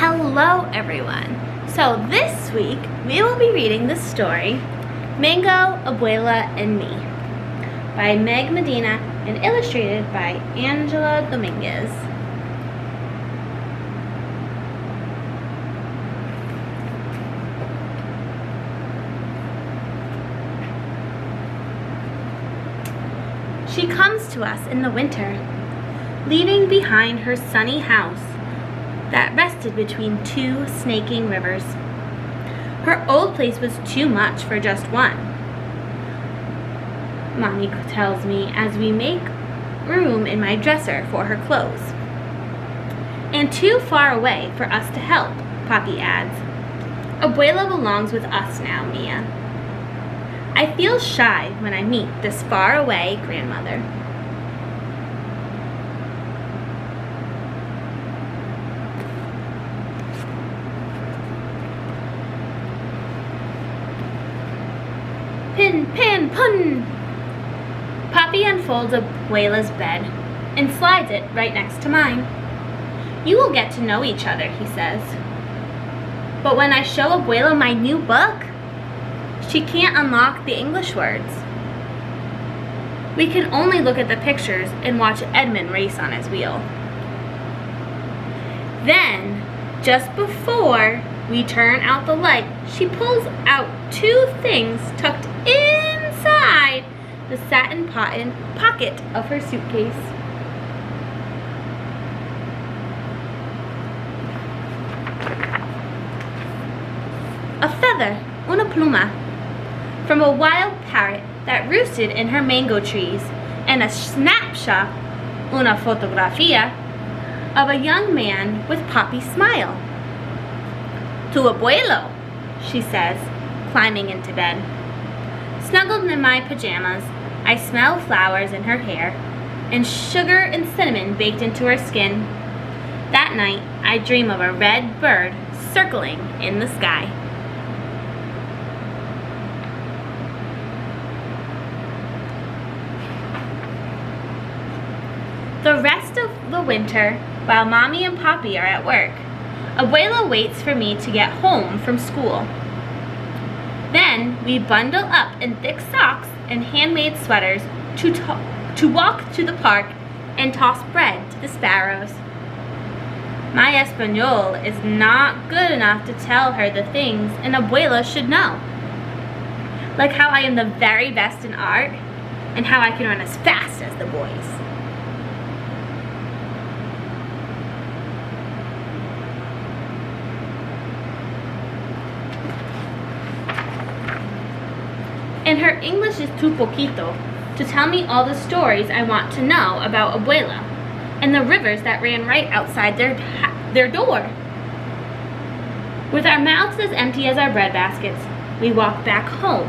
Hello everyone! So this week we will be reading the story Mango, Abuela, and Me by Meg Medina and illustrated by Angela Dominguez. She comes to us in the winter, leaving behind her sunny house that rested between two snaking rivers. Her old place was too much for just one, Mommy tells me as we make room in my dresser for her clothes. And too far away for us to help, Poppy adds. Abuela belongs with us now, Mia. I feel shy when I meet this far-away grandmother. Pin, pan, pun! Poppy unfolds Abuela's bed and slides it right next to mine. You will get to know each other, he says. But when I show Abuela my new book, she can't unlock the English words. We can only look at the pictures and watch Edmund race on his wheel. Then, just before we turn out the light, she pulls out two things tucked inside the satin pocket of her suitcase. A feather, una pluma, from a wild parrot that roosted in her mango trees, and a snapshot, una fotografía, of a young man with Poppy's smile. Tu abuelo, she says, climbing into bed. Snuggled in my pajamas, I smell flowers in her hair, and sugar and cinnamon baked into her skin. That night, I dream of a red bird circling in the sky. The rest of the winter, while Mommy and Poppy are at work, Abuela waits for me to get home from school. Then we bundle up in thick socks and handmade sweaters to walk to the park and toss bread to the sparrows. My Espanol is not good enough to tell her the things an Abuela should know, like how I am the very best in art and how I can run as fast as the boys. And her English is too poquito to tell me all the stories I want to know about Abuela and the rivers that ran right outside their door. With our mouths as empty as our bread baskets, we walk back home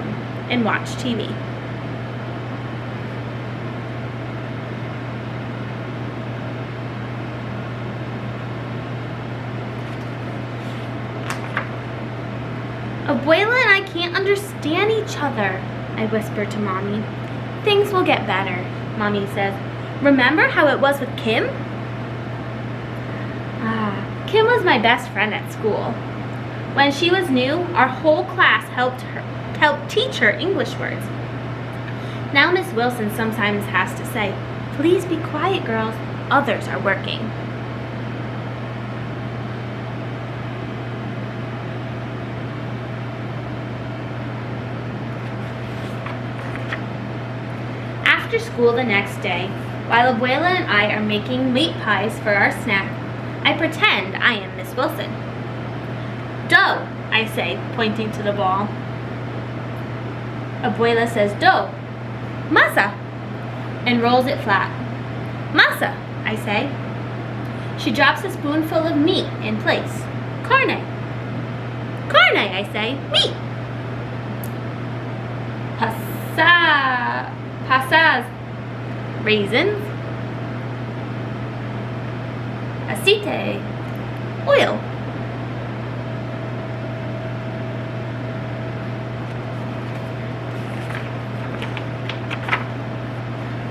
and watch TV. Abuela and I can't understand each other, I whisper to Mommy. Things will get better, Mommy says. Remember how it was with Kim? Kim was my best friend at school. When she was new, our whole class helped teach her English words. Now Miss Wilson sometimes has to say, "Please be quiet, girls. Others are working." After school the next day, while Abuela and I are making meat pies for our snack, I pretend I am Miss Wilson. Dough, I say, pointing to the ball. Abuela says dough, masa, and rolls it flat. Masa, I say. She drops a spoonful of meat in place. Carne. Carne, I say. Meat. Pasas, raisins, aceite, oil.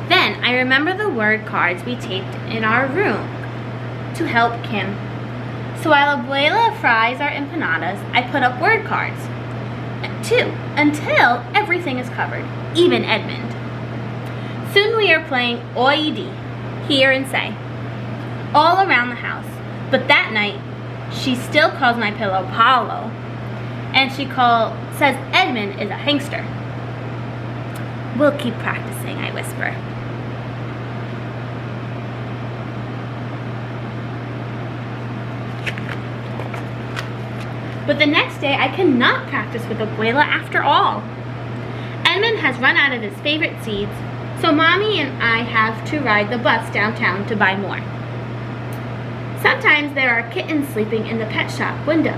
Then I remember the word cards we taped in our room to help Kim. So while Abuela fries our empanadas, I put up word cards, too, until everything is covered, even Edmund. Soon we are playing Oidi, hear and say, all around the house. But that night, she still calls my pillow Paolo, and she says Edmund is a hangster. We'll keep practicing, I whisper. But the next day, I cannot practice with Abuela after all. Edmund has run out of his favorite seeds, so Mommy and I have to ride the bus downtown to buy more. Sometimes there are kittens sleeping in the pet shop window.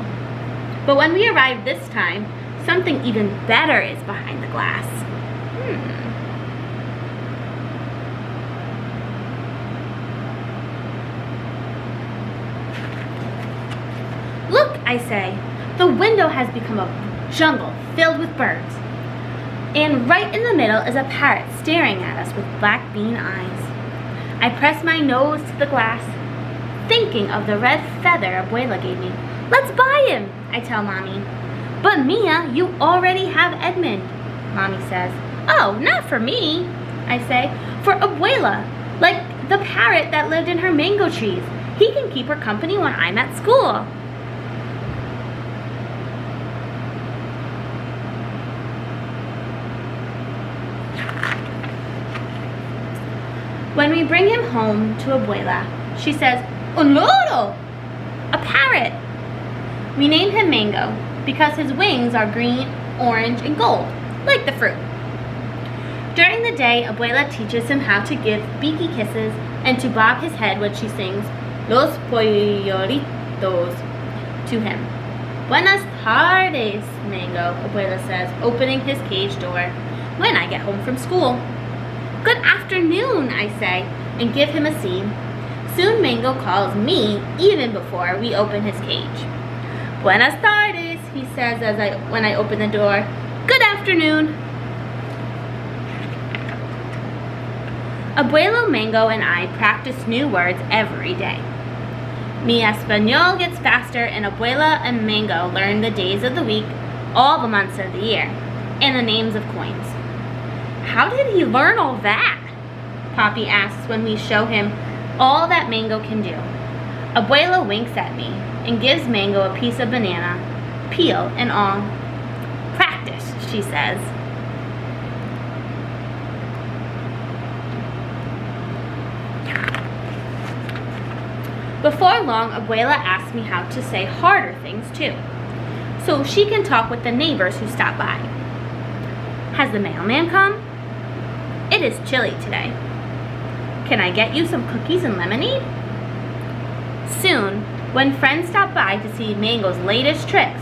But when we arrive this time, something even better is behind the glass. Look, I say, the window has become a jungle filled with birds. And right in the middle is a parrot staring at us with black bean eyes. I press my nose to the glass, thinking of the red feather Abuela gave me. Let's buy him, I tell Mommy. But Mia, you already have Edmund, Mommy says. Oh, not for me, I say. For Abuela, like the parrot that lived in her mango trees. He can keep her company when I'm at school. When we bring him home to Abuela, she says, Un loro! A parrot! We name him Mango because his wings are green, orange, and gold, like the fruit. During the day, Abuela teaches him how to give beaky kisses and to bob his head when she sings Los Polloritos to him. Buenas tardes, Mango, Abuela says, opening his cage door when I get home from school. Good afternoon, I say, and give him a seed. Soon Mango calls me even before we open his cage. Buenas tardes, he says when I open the door. Good afternoon. Abuelo, Mango, and I practice new words every day. Mi Espanol gets faster, and Abuela and Mango learn the days of the week, all the months of the year, and the names of coins. How did he learn all that? Poppy asks when we show him all that Mango can do. Abuela winks at me and gives Mango a piece of banana, peel and all. Practice, she says. Before long, Abuela asks me how to say harder things too, so she can talk with the neighbors who stop by. Has the mailman come? It is chilly today. Can I get you some cookies and lemonade? Soon, when friends stop by to see Mango's latest tricks,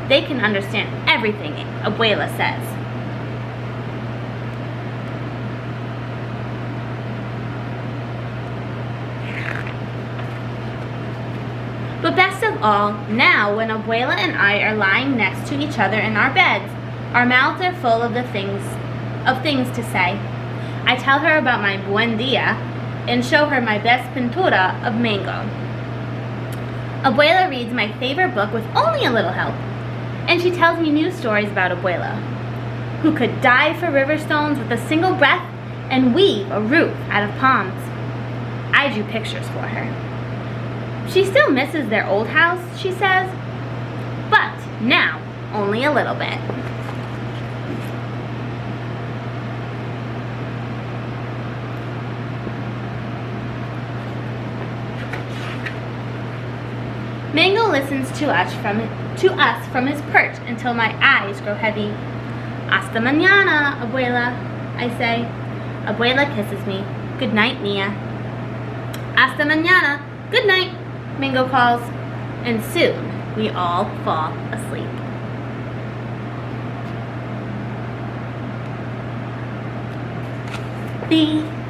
they can understand everything Abuela says. But best of all, now when Abuela and I are lying next to each other in our beds, our mouths are full of things to say. I tell her about my buen dia and show her my best pintura of Mango. Abuela reads my favorite book with only a little help, and she tells me new stories about Abuela, who could dive for river stones with a single breath and weave a roof out of palms. I drew pictures for her. She still misses their old house, she says, but now only a little bit. Mango listens to us from his perch until my eyes grow heavy. Hasta mañana, Abuela, I say. Abuela kisses me. Good night, Mia. Hasta mañana. Good night, Mango calls. And soon we all fall asleep. The